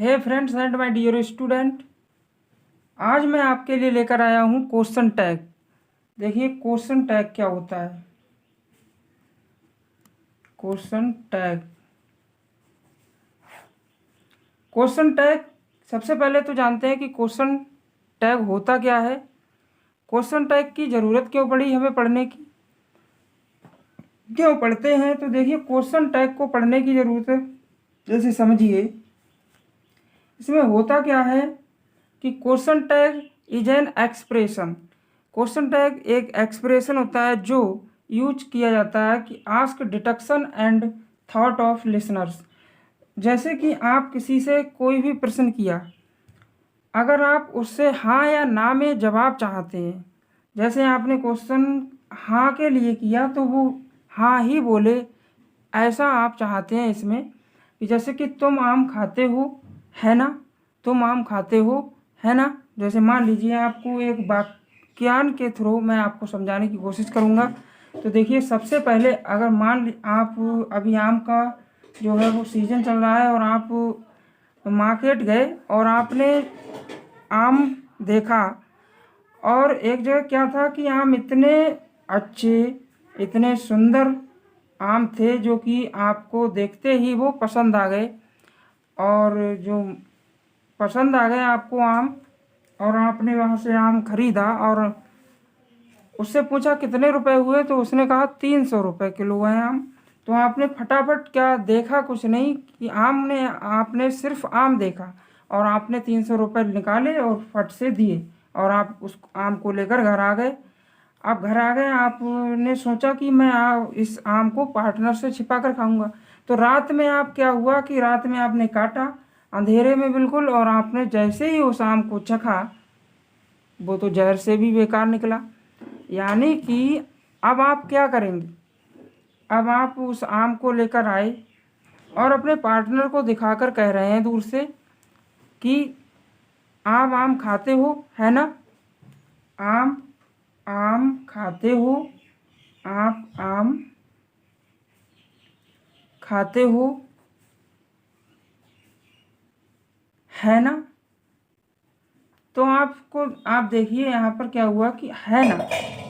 Hey friends and my dear student, आज मैं आपके लिए लेकर आया हूँ क्वेश्चन टैग। देखिए क्वेश्चन टैग क्या होता है। क्वेश्चन टैग सबसे पहले तो जानते हैं कि क्वेश्चन टैग होता क्या है। क्वेश्चन टैग की ज़रूरत क्यों पड़ी हमें पढ़ने की, क्यों पढ़ते हैं। तो देखिए क्वेश्चन टैग को पढ़ने की ज़रूरत है। जैसे समझिए इसमें होता क्या है कि question tag is an expression. Question tag एक एक्सप्रेशन होता है जो यूज किया जाता है कि ask detection and thought of listeners. जैसे कि आप किसी से कोई भी प्रश्न किया, अगर आप उससे हाँ या ना में जवाब चाहते हैं, जैसे आपने क्वेश्चन हाँ के लिए किया तो वो हाँ ही बोले, ऐसा आप चाहते हैं इसमें कि जैसे कि तुम आम खाते हो है ना, तुम आम खाते हो है ना। जैसे मान लीजिए आपको एक वाक्यान के थ्रू मैं आपको समझाने की कोशिश करूँगा। तो देखिए सबसे पहले अगर आप अभी आम का जो है वो सीज़न चल रहा है और आप मार्केट गए और आपने आम देखा और एक जगह क्या था कि आम इतने अच्छे, इतने सुंदर आम थे जो कि आपको देखते ही वो पसंद आ गए। और जो पसंद आ गए आपको आम, और आपने वहाँ से आम खरीदा और उससे पूछा कितने रुपए हुए, तो उसने कहा 300 रुपये किलो है आम। तो आपने फटाफट क्या देखा, कुछ नहीं कि आपने सिर्फ आम देखा और आपने 300 रुपये निकाले और फट से दिए और आप उस आम को लेकर घर आ गए। आप घर आ गए, आपने सोचा कि मैं इस आम को पार्टनर से छिपा कर खाऊंगा। तो रात में आप क्या हुआ कि रात में आपने काटा अंधेरे में बिल्कुल, और आपने जैसे ही उस आम को चखा वो तो जहर से भी बेकार निकला। यानी कि अब आप क्या करेंगे, अब आप उस आम को लेकर आए और अपने पार्टनर को दिखाकर कह रहे हैं दूर से कि आप आम खाते हो है ना, आम आम खाते हो, आप आम खाते हो है ना। तो आप देखिए यहाँ पर क्या हुआ कि है ना,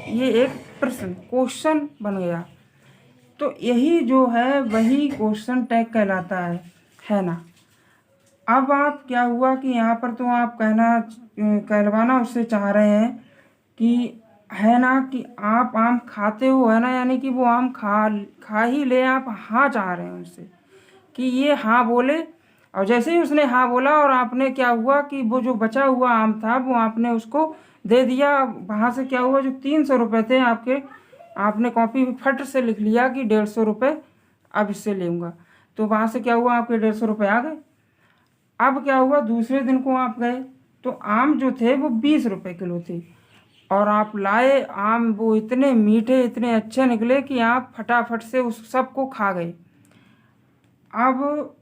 ये एक प्रश्न क्वेश्चन बन गया। तो यही जो है वही क्वेश्चन टैग कहलाता है ना। अब आप क्या हुआ कि यहाँ पर तो आप कहलवाना उससे चाह रहे हैं कि है ना, कि आप आम खाते हो है ना, यानी कि वो आम खा ही ले, आप हाँ चाह रहे हैं उनसे कि ये हाँ बोले। और जैसे ही उसने हाँ बोला और आपने क्या हुआ कि वो जो बचा हुआ आम था वो आपने उसको दे दिया। वहाँ से क्या हुआ, जो 300 रुपये थे आपके, आपने कॉपी फट से लिख लिया कि 150 रुपये अब इससे लूँगा। तो वहाँ से क्या हुआ, आपके 150 रुपये आ गए। अब क्या हुआ, दूसरे दिन को आप गए तो आम जो थे वो 20 रुपये किलो थे और आप लाए आम, वो इतने मीठे इतने अच्छे निकले कि आप फटाफट से उस सबको खा गए। अब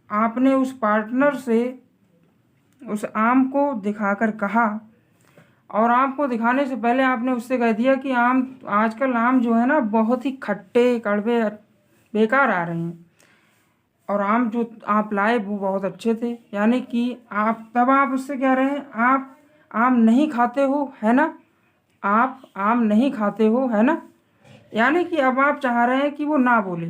आपने उस पार्टनर से उस आम को दिखाकर कहा, और आम को दिखाने से पहले आपने उससे कह दिया कि आजकल आम जो है ना बहुत ही खट्टे कड़वे बेकार आ रहे हैं, और आम जो आप लाए वो बहुत अच्छे थे। यानी कि आप उससे कह रहे हैं आप आम नहीं खाते हो है ना, आप आम नहीं खाते हो है ना। यानी कि अब आप चाह रहे हैं कि वो ना बोले।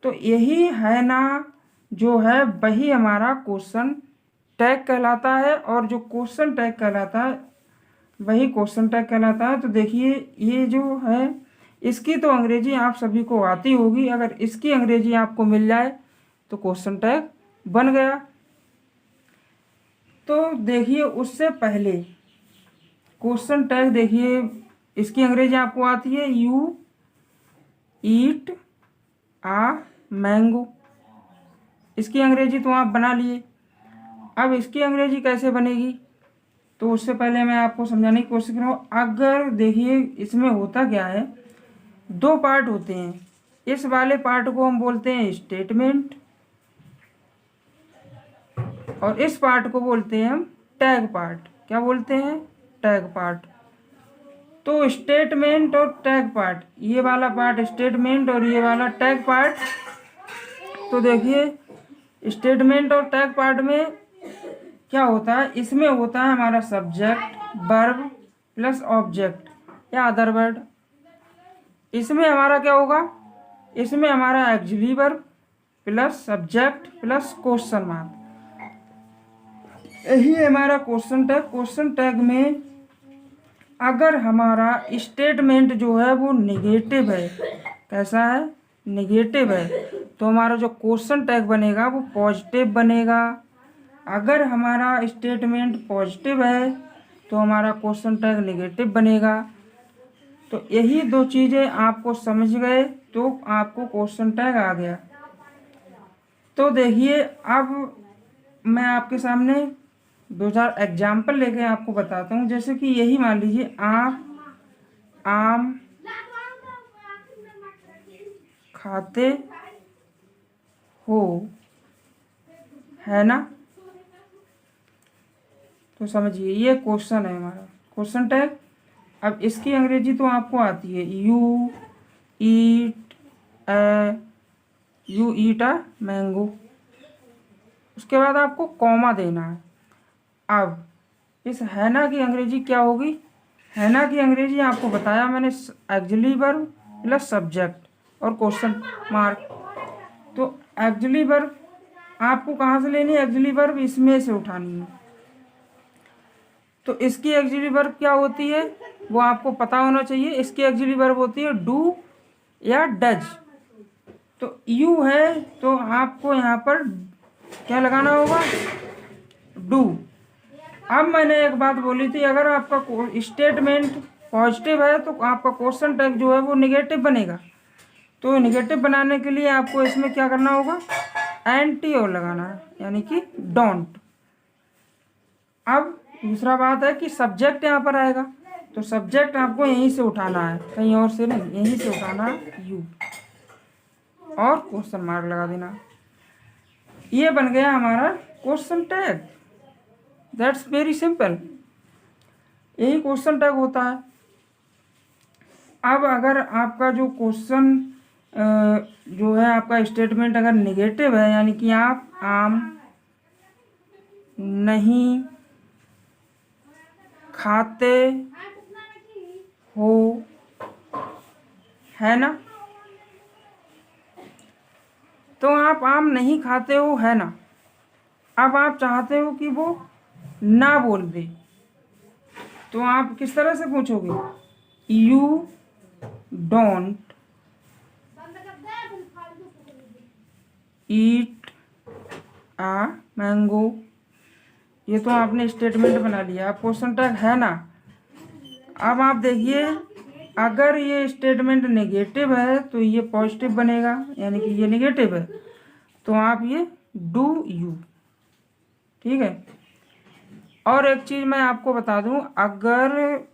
तो यही है ना जो है वही हमारा क्वेश्चन टैग कहलाता है, और जो क्वेश्चन टैग कहलाता है वही क्वेश्चन टैग कहलाता है। तो देखिए ये जो है इसकी तो अंग्रेजी आप सभी को आती होगी, अगर इसकी अंग्रेजी आपको मिल जाए तो क्वेश्चन टैग बन गया। तो देखिए उससे पहले क्वेश्चन टैग, देखिए इसकी अंग्रेजी आपको आती है, यू ईट आ मैंगो। इसकी अंग्रेजी तो आप बना लिए। अब इसकी अंग्रेजी कैसे बनेगी, तो उससे पहले मैं आपको समझाने की कोशिश करूँ। अगर देखिए इसमें होता क्या है, दो पार्ट होते हैं। इस वाले पार्ट को हम बोलते हैं स्टेटमेंट और इस पार्ट को बोलते हैं हम टैग पार्ट। क्या बोलते हैं, टैग पार्ट। तो स्टेटमेंट और टैग पार्ट, ये वाला पार्ट स्टेटमेंट और ये वाला टैग पार्ट। तो देखिए स्टेटमेंट और टैग पार्ट में क्या होता है, इसमें होता है हमारा सब्जेक्ट वर्ब प्लस ऑब्जेक्ट या अदर वर्ड। इसमें हमारा क्या होगा, इसमें हमारा auxiliary verb plus subject plus question mark, यही है हमारा क्वेश्चन टैग। क्वेश्चन टैग में अगर हमारा स्टेटमेंट जो है वो नेगेटिव है, कैसा है, नेगेटिव है, तो हमारा जो क्वेश्चन टैग बनेगा वो पॉजिटिव बनेगा। अगर हमारा स्टेटमेंट पॉजिटिव है तो हमारा क्वेश्चन टैग नेगेटिव बनेगा। तो यही दो चीज़ें आपको समझ गए तो आपको क्वेश्चन टैग आ गया। तो देखिए अब मैं आपके सामने 2000 एग्जाम्पल लेके आपको बताता हूँ। जैसे कि यही मान लीजिए आप आम खाते हो, है ना। तो समझिए ये क्वेश्चन है हमारा क्वेश्चन टैग। अब इसकी अंग्रेजी तो आपको आती है, यू ईट अ मैंगो। उसके बाद आपको कॉमा देना है। अब इस है ना की अंग्रेजी क्या होगी, है ना की अंग्रेजी आपको बताया मैंने, ऑक्सिलरी वर्ब प्लस सब्जेक्ट और क्वेश्चन मार्क। तो ऑक्सिलरी वर्ब आपको कहाँ से लेनी है, ऑक्सिलरी वर्ब इसमें से उठानी है। तो इसकी ऑक्सिलरी वर्ब क्या होती है वो आपको पता होना चाहिए। इसकी ऑक्सिलरी वर्ब होती है डू या डज। तो यू है तो आपको यहाँ पर क्या लगाना होगा, डू। अब मैंने एक बात बोली थी, अगर आपका स्टेटमेंट पॉजिटिव है तो आपका क्वेश्चन टैग जो है वो नेगेटिव बनेगा। तो नेगेटिव बनाने के लिए आपको इसमें क्या करना होगा, एंटी और लगाना है, यानी कि डोंट। अब दूसरा बात है कि सब्जेक्ट यहाँ पर आएगा, तो सब्जेक्ट आपको यहीं से उठाना है, कहीं और से नहीं, यहीं से उठाना है यू और क्वेश्चन मार्क लगा देना। ये बन गया हमारा question tag. That's very simple, यही क्वेश्चन टैग होता है। अब अगर आपका जो क्वेश्चन जो है आपका स्टेटमेंट अगर नेगेटिव है, यानी कि आप आम नहीं खाते हो, है ना। तो आप आम नहीं खाते हो, है ना। अब आप चाहते हो कि वो ना बोल दे, तो आप किस तरह से पूछोगे, you don't eat a mango. ये तो आपने स्टेटमेंट बना लिया। अब क्वेश्चन टैग है ना। अब आप देखिए अगर ये स्टेटमेंट नेगेटिव है तो ये पॉजिटिव बनेगा, यानी कि ये नेगेटिव है तो आप ये डू यू, ठीक है। और एक चीज़ मैं आपको बता दूं, अगर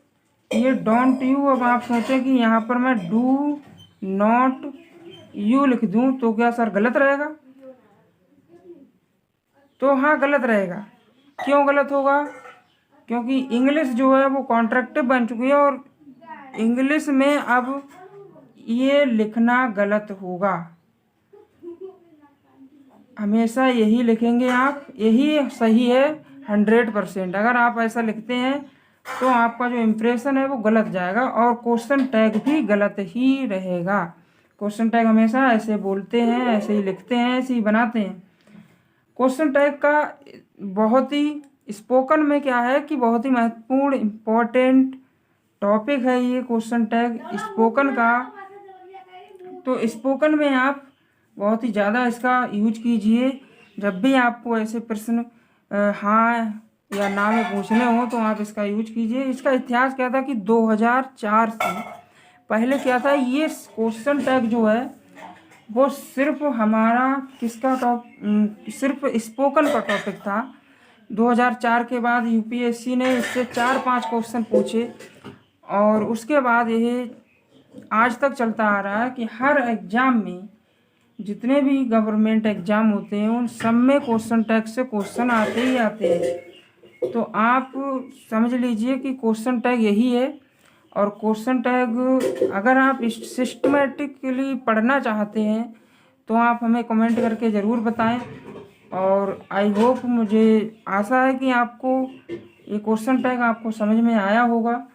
ये डोंट यू, अब आप सोचें कि यहाँ पर मैं डू नॉट यू लिख दूं तो क्या सर गलत रहेगा। तो हाँ गलत रहेगा। क्यों गलत होगा, क्योंकि इंग्लिश जो है वो कॉन्ट्रैक्टिव बन चुकी है और इंग्लिश में अब ये लिखना गलत होगा। हमेशा यही लिखेंगे आप, यही सही है 100%। अगर आप ऐसा लिखते हैं तो आपका जो इम्प्रेशन है वो गलत जाएगा और क्वेश्चन टैग भी गलत ही रहेगा। क्वेश्चन टैग हमेशा ऐसे बोलते हैं, ऐसे ही लिखते हैं, ऐसे ही बनाते हैं। क्वेश्चन टैग का बहुत ही स्पोकन में क्या है कि बहुत ही महत्वपूर्ण इम्पोर्टेंट टॉपिक है ये क्वेश्चन टैग स्पोकन का। तो स्पोकन में आप बहुत ही ज़्यादा इसका यूज कीजिए। जब भी आपको ऐसे प्रश्न हाँ या ना में पूछने हो तो आप इसका यूज कीजिए। इसका इतिहास क्या था कि 2004 से पहले क्या था, ये क्वेश्चन टैग जो है वो सिर्फ हमारा सिर्फ स्पोकन का टॉपिक था। 2004 के बाद यूपीएससी ने इससे 4-5 क्वेश्चन पूछे और उसके बाद ये आज तक चलता आ रहा है कि हर एग्ज़ाम में, जितने भी गवर्नमेंट एग्ज़ाम होते हैं उन सब में क्वेश्चन टैग से क्वेश्चन आते ही आते हैं। तो आप समझ लीजिए कि क्वेश्चन टैग यही है। और क्वेश्चन टैग अगर आप सिस्टमेटिकली पढ़ना चाहते हैं तो आप हमें कमेंट करके ज़रूर बताएं। और आई होप, मुझे आशा है कि आपको ये क्वेश्चन टैग आपको समझ में आया होगा।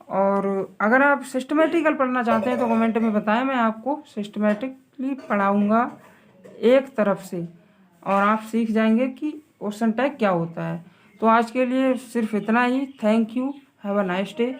और अगर आप सिस्टमेटिकल पढ़ना चाहते हैं तो कमेंट में बताएं, मैं आपको सिस्टमेटिकली पढ़ाऊँगा एक तरफ से, और आप सीख जाएंगे कि क्वेश्चन टैग क्या होता है। तो आज के लिए सिर्फ इतना ही। Thank you. Have a nice day.